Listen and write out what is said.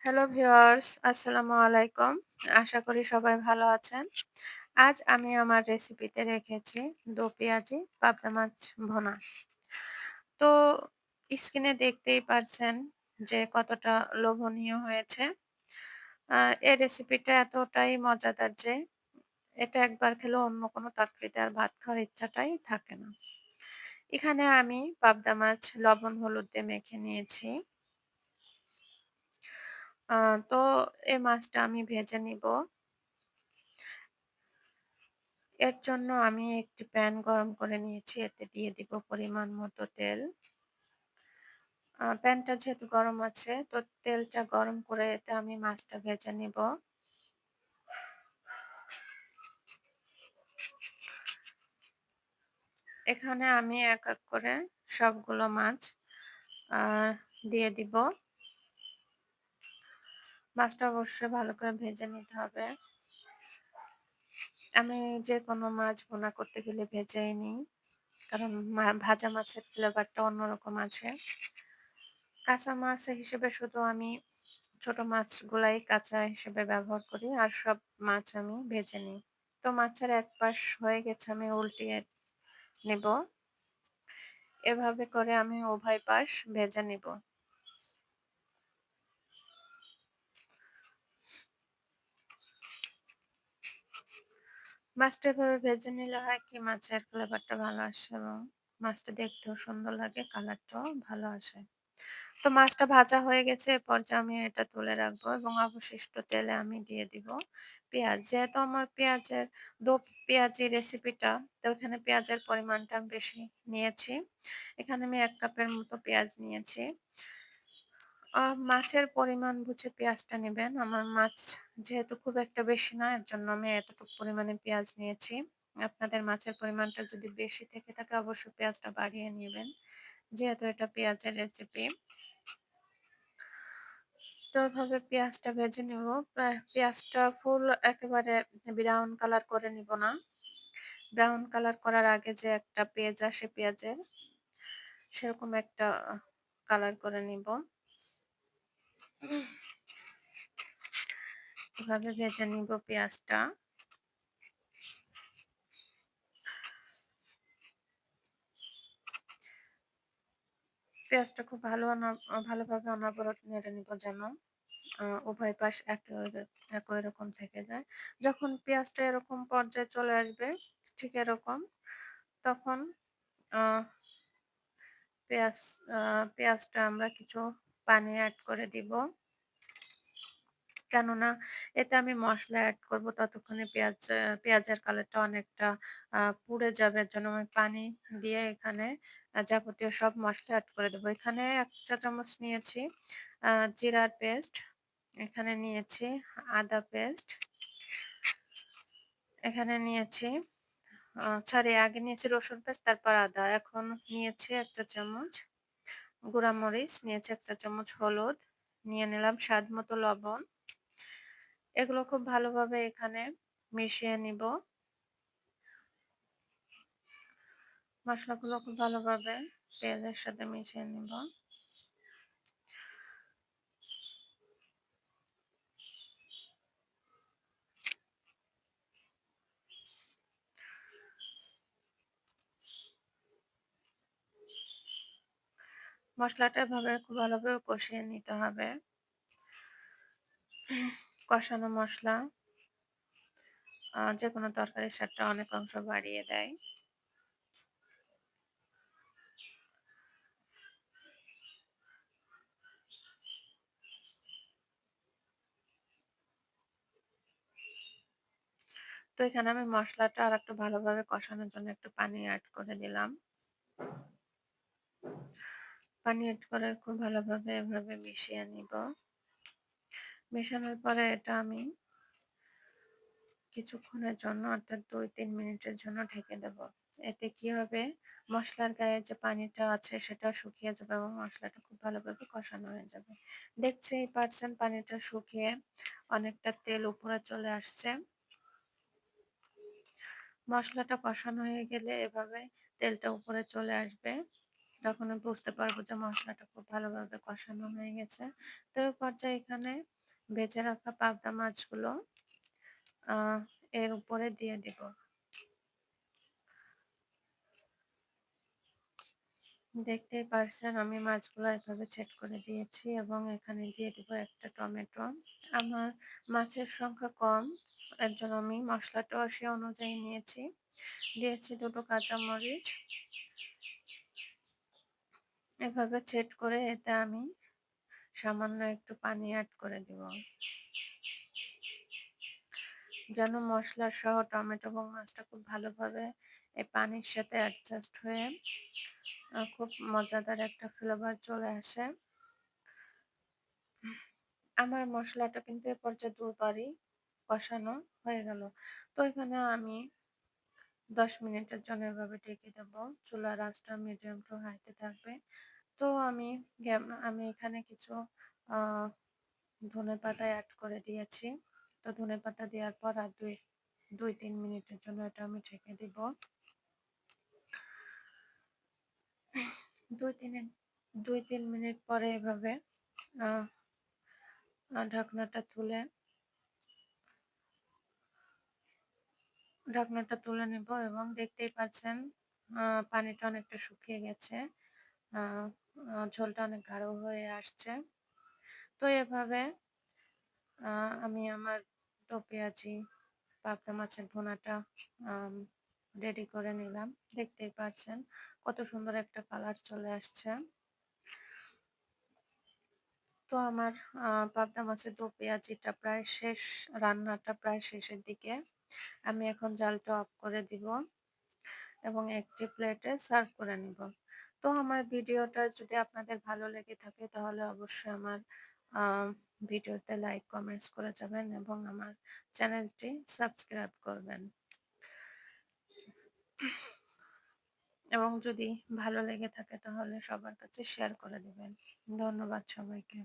Hello viewers, আসসালামু আলাইকুম। আশা করি সবাই ভালো আছেন। আজ আমি আমার রেসিপিতে রেখেছি দো পেঁয়াজি পাবদা মাছ ভুনা। তো স্ক্রিনে দেখতেই পারছেন যে কতটা লোভনীয় হয়েছে। আ এই রেসিপিটা এতটাই মজাদার যে এটা একবার খেলে অন্য কোনো তরকারিতে আর ভাত খাওয়ার ইচ্ছাটাই থাকে না। এখানে আমি পাবদা মাছ লবণ হলুদ দিয়ে মেখে নিয়েছি। আ তো এই মাছটা আমি ভেজে নিবো। এর জন্য আমি একটি প্যান গরম করে নিয়েছি। এতে দিয়ে দিব পরিমাণ মতো তেল। প্যানটা যেহেতু গরম আছে তো তেলটা গরম করে এতে আমি মাছটা ভেজে নিব। এখানে আমি এক, এক করে সবগুলো মাছ আ দিয়ে দিব। মাছটা অবশ্যই ভালো করে ভেজে নিতে হবে। আমি যেকোনো মাছ ভুনা করতে গেলে ভেজেই নিই। কারণ ভাজা মাছের ফ্লেভারটা অন্যরকম আছে। কাঁচা মাছ হিসেবে শুধু আমি ছোট মাছগুলাই কাঁচা হিসেবে ব্যবহার করি। আর সব মাছ আমি ভেজে নিই। তো মাছের এক পাশ হয়ে গেছে আমি উল্টিয়ে নিব। এভাবে করে আমি উভয় পাশ ভেজে নিব। মাছটা এভাবে ভেজে নিলে হয় কি মাছের ফ্লেভারটা ভালো আসে এবং মাছটা দেখতেও সুন্দর লাগে, কালারটাও ভালো আসে। তো মাছটা ভাজা হয়ে গেছে। এ পর্যায়ে আমি এটা তুলে রাখবো এবং অবশিষ্ট তেলে আমি দিয়ে দিব পেঁয়াজ। যেহেতু আমার দো পেঁয়াজি রেসিপিটা, তো এখানে পেঁয়াজের পরিমাণটা আমি বেশি নিয়েছি। এখানে আমি ১ কাপের মতো পেঁয়াজ নিয়েছি। মাছের পরিমাণ বুঝে পেঁয়াজটা নিবেন। আমার মাছ যেহেতু খুব একটা বেশি না, এর জন্য আমি এতটুকু পরিমাণে পেঁয়াজ নিয়েছি। আপনাদের মাছের পরিমাণটা যদি বেশি থেকে থাকে অবশ্যই পেঁয়াজটা বাড়িয়ে নিবেন। যেহেতু এটা পেঁয়াজের রেসিপি। তো এভাবে পেঁয়াজটা ভেজে নিব। পেঁয়াজটা ফুল একেবারে ব্রাউন কালার করে নিব না। ব্রাউন কালার করার আগে যে একটা পেঁয়াজ আসে পেঁয়াজের, সেরকম একটা কালার করে নিব। এভাবে ভেজে নিব পেঁয়াজটা। পেঁয়াজটা খুব ভালোভাবে অনবরত নেড়ে নিব যেন উভয় পাশ একই রকম থেকে যায়। যখন পেঁয়াজটা এরকম পর্যায়ে চলে আসবে, ঠিক এরকম, তখন আ পেঁয়াজ আ পেঁয়াজটা আমরা কিছু পানি এড করে দিব। কেননা এতে আমি মসলা এড করব ততক্ষণে পেঁয়াজের কালারটা অনেকটা পুড়ে যাবে। এর জন্য আমি পানি দিয়ে এখানে যাবতীয় সব মসলা এড করে দেব। এখানে ১ চা চামচ নিয়েছি আ জিরার পেস্ট, এখানে নিয়েছি আদা পেস্ট, এখানে নিয়েছি সরি আগে নিয়েছি রসুন পেস্ট তারপর আদা। এখন নিয়েছি ১ চা চামচ গুঁড়া মরিচ, নিয়েছি ১ চা চামচ হলুদ, নিয়ে নিলাম স্বাদমতো লবণ। এগুলো খুব ভালোভাবে এখানে মিশিয়ে নিব। মসলাগুলো খুব ভালোভাবে পেঁয়াজের সাথে মিশিয়ে নিব। মসলাটা এভাবে খুব ভালোভাবে কষিয়ে নিতে হবে। কষানো মসলা যেকোনো তরকারির স্বাদটা অনেক অংশ বাড়িয়ে দেয়। তো এখানে আমি মসলাটা আরেকটু ভালোভাবে কষানোর জন্য একটু পানি এড করে দিলাম। পানি এড করে খুব ভালোভাবে এভাবে মিশিয়ে নিব। মেশানোর পরে এটা আমি কিছুক্ষণের জন্য অর্থাৎ ২-৩ মিনিটের জন্য ঢেকে দেব। এতে কি হবে মসলার গায়ে যে পানিটা আছে সেটা শুকিয়ে যাবে এবং মসলাটা খুব ভালোভাবে কষানো হয়ে যাবে। দেখতেই পাচ্ছেন পানিটা শুকিয়ে অনেকটা তেল উপরে চলে আসছে। মসলাটা কষানো হয়ে গেলে এভাবে তেলটা উপরে চলে আসবে। তখন আমি বুঝতে পারবো যে মসলাটা খুব ভালোভাবে কষানো হয়ে গেছে। তো এই পর্যায়ে এখানে ভেজে রাখা পাবদা মাছগুলো এর উপরে দিয়ে দিব। দেখতেই পারছেন আমি মাছগুলো এভাবে ছেদ করে দিয়েছি এবং এখানে দিয়ে দিব একটা টমেটো। আমার মাছের সংখ্যা কম, এর জন্য আমি মশলাটাও সে অনুযায়ী নিয়েছি। দিয়েছি দুটো কাঁচামরিচ। এভাবে ছেদ করে এতে আমি সামান্য একটু পানি অ্যাড করে দিব, যেন মশলা সহ টমেটো এবং মাছটা খুব ভালোভাবে এই পানির সাথে অ্যাডজাস্ট হয়ে খুব মজাদার একটা ফ্লেভার চলে আসে। আমার মশলাটা কিন্তু এ পর্যায়ে দুবারই কষানো হয়ে গেল। তো এখানে আমি 10 মিনিটের জন্য এভাবে ঢেকে দেব। চুলার আঁচটা মিডিয়াম টু হাইতে থাকবে। তো আমি এখানে কিছু আ ধনেপাতা এড করে দিয়েছি। তো ধনেপাতা দেওয়ার পর আর ২-৩ মিনিটের জন্য এটা আমি ঢেকে দিব। ২-৩ মিনিট পরে এভাবে আ ঢাকনাটা তুলে নেব এবং দেখতেই পাচ্ছেন পানিটা অনেকটা শুকিয়ে গেছে। আ ঝোলটা অনেক গাঢ় হয়ে আসছে। তো এভাবে আমি আমার পেঁয়াজি পাবদা মাছের ভুনাটা আম রেডি করে নিলাম। দেখতেই পাচ্ছেন কত সুন্দর একটা কালার চলে আসছে। তো আমার পাবদা মাছের পেঁয়াজিটা প্রায় শেষ, রান্নাটা প্রায় শেষের দিকে। আমি এখন জালটা অফ করে দিব এবং একটি প্লেটে সার্ভ করে নিব। তো আমার ভিডিওটা যদি আপনাদের ভালো লেগে থাকে তাহলে অবশ্যই আমার আ ভিডিওতে লাইক, কমেন্টস করে যাবেন এবং আমার চ্যানেলটি সাবস্ক্রাইব করবেন। এবং যদি ভালো লেগে থাকে তাহলে সবার কাছে শেয়ার করে দিবেন। ধন্যবাদ সবাইকে।